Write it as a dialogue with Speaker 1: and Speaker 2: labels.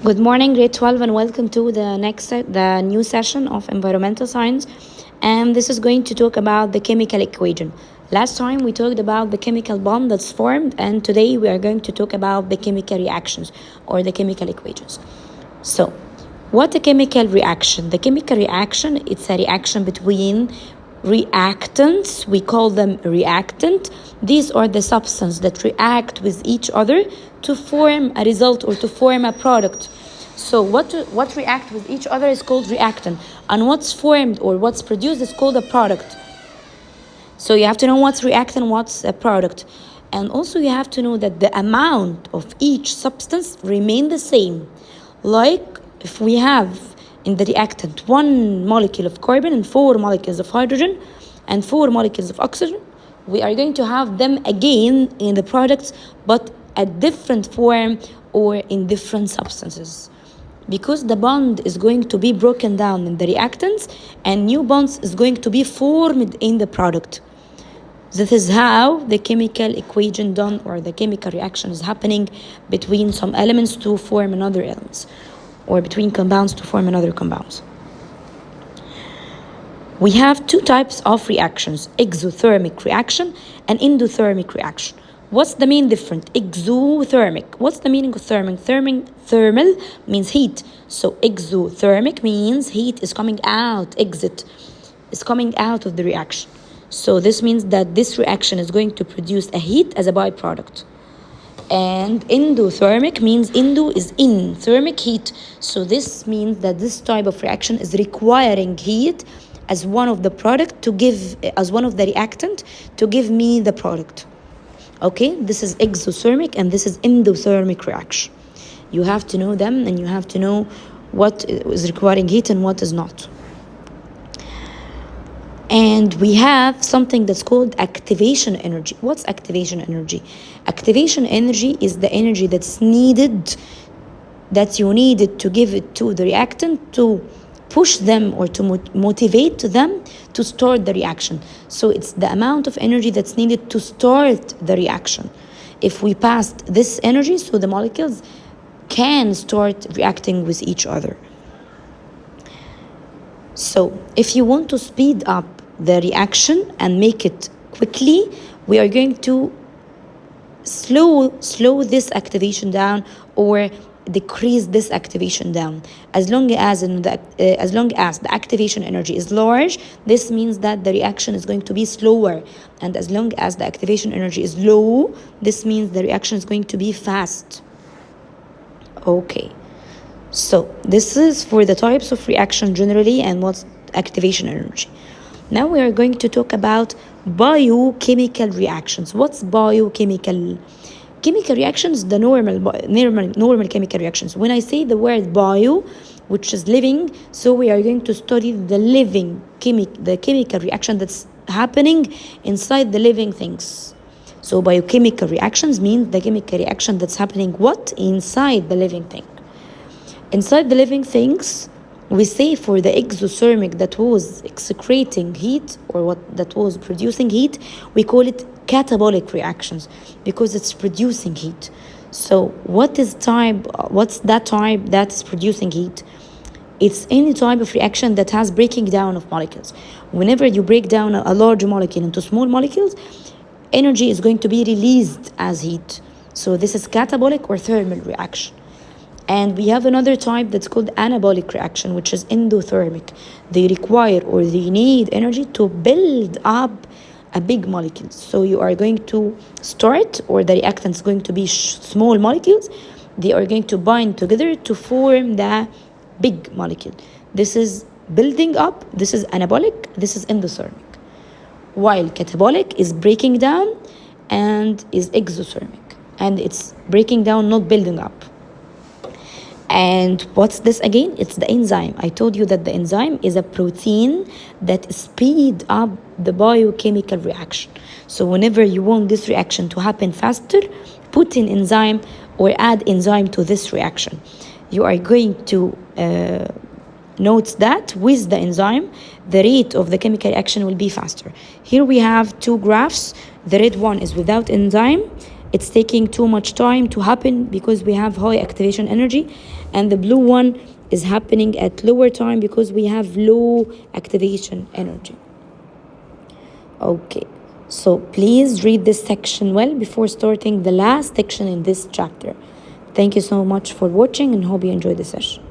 Speaker 1: Good morning, grade 12, and welcome to the new session of environmental science. And this is going to talk about the chemical equation. Last time we talked about the chemical bond that's formed, and today we are going to talk about the chemical reactions or the chemical equations. So, what a chemical reaction? The chemical reaction, it's a reaction between reactants. We call them reactant. These are the substances that react with each other to form a result or to form a product. So what react with each other is called reactant, and what's formed or what's produced is called a product. So you have to know what's reactant, what's a product. And also you have to know that the amount of each substance remain the same. Like if we have in the reactant 1 molecule of carbon and 4 molecules of hydrogen and 4 molecules of oxygen, we are going to have them again in the products, but at different form or in different substances. Because the bond is going to be broken down in the reactants and new bonds is going to be formed in the product. This is how the chemical equation done or the chemical reaction is happening between some elements to form another elements or between compounds to form another compounds. We have two types of reactions, exothermic reaction and endothermic reaction. What's the main difference? Exothermic. What's the meaning of thermic? Thermal means heat. So exothermic means heat is coming out, exit is coming out of the reaction. So this means that this reaction is going to produce a heat as a byproduct. And endothermic means endo is in, thermic heat. So this means that this type of reaction is requiring heat as one of the product to give, as one of the reactant to give me the product. Okay, this is exothermic and this is endothermic reaction. You have to know them and you have to know what is requiring heat and what is not. And we have something that's called activation energy. What's activation energy? Activation energy is the energy that's needed, that you needed to give it to the reactant to push them or to motivate them to start the reaction. So it's the amount of energy that's needed to start the reaction. If we passed this energy, so the molecules can start reacting with each other. So if you want to speed up the reaction and make it quickly, we are going to slow this activation down or decrease this activation down. As long as the activation energy is large, this means that the reaction is going to be slower, and as long as the activation energy is low, this means the reaction is going to be fast. Okay, so this is for the types of reaction generally and what's activation energy. Now we are going to talk about biochemical reactions. What's biochemical? Chemical reactions, the normal chemical reactions. When I say the word bio, which is living, so we are going to study the living the chemical reaction that's happening inside the living things. So biochemical reactions means the chemical reaction that's happening what? Inside the living thing. Inside the living things, we say for the exothermic that was excreting heat or that was producing heat, we call it catabolic reactions because it's producing heat. So what's that type that's producing heat? It's any type of reaction that has breaking down of molecules. Whenever you break down a large molecule into small molecules, energy is going to be released as heat. So this is catabolic or thermal reaction. And we have another type that's called anabolic reaction, which is endothermic. They require or they need energy to build up a big molecule. So you are going to start, or the reactant is going to be small molecules. They are going to bind together to form the big molecule. This is building up, this is anabolic, this is endothermic. While catabolic is breaking down and is exothermic. And it's breaking down, not building up. And what's this again? It's the enzyme. I told you that the enzyme is a protein that speeds up the biochemical reaction. So whenever you want this reaction to happen faster, put in enzyme or add enzyme to this reaction. You are going to note that with the enzyme, the rate of the chemical reaction will be faster. Here we have two graphs. The red one is without enzyme it's taking too much time to happen because we have high activation energy, and the blue one is happening at lower time because we have low activation energy. Okay, so please read this section well before starting the last section in this chapter. Thank you so much for watching and hope you enjoyed the session.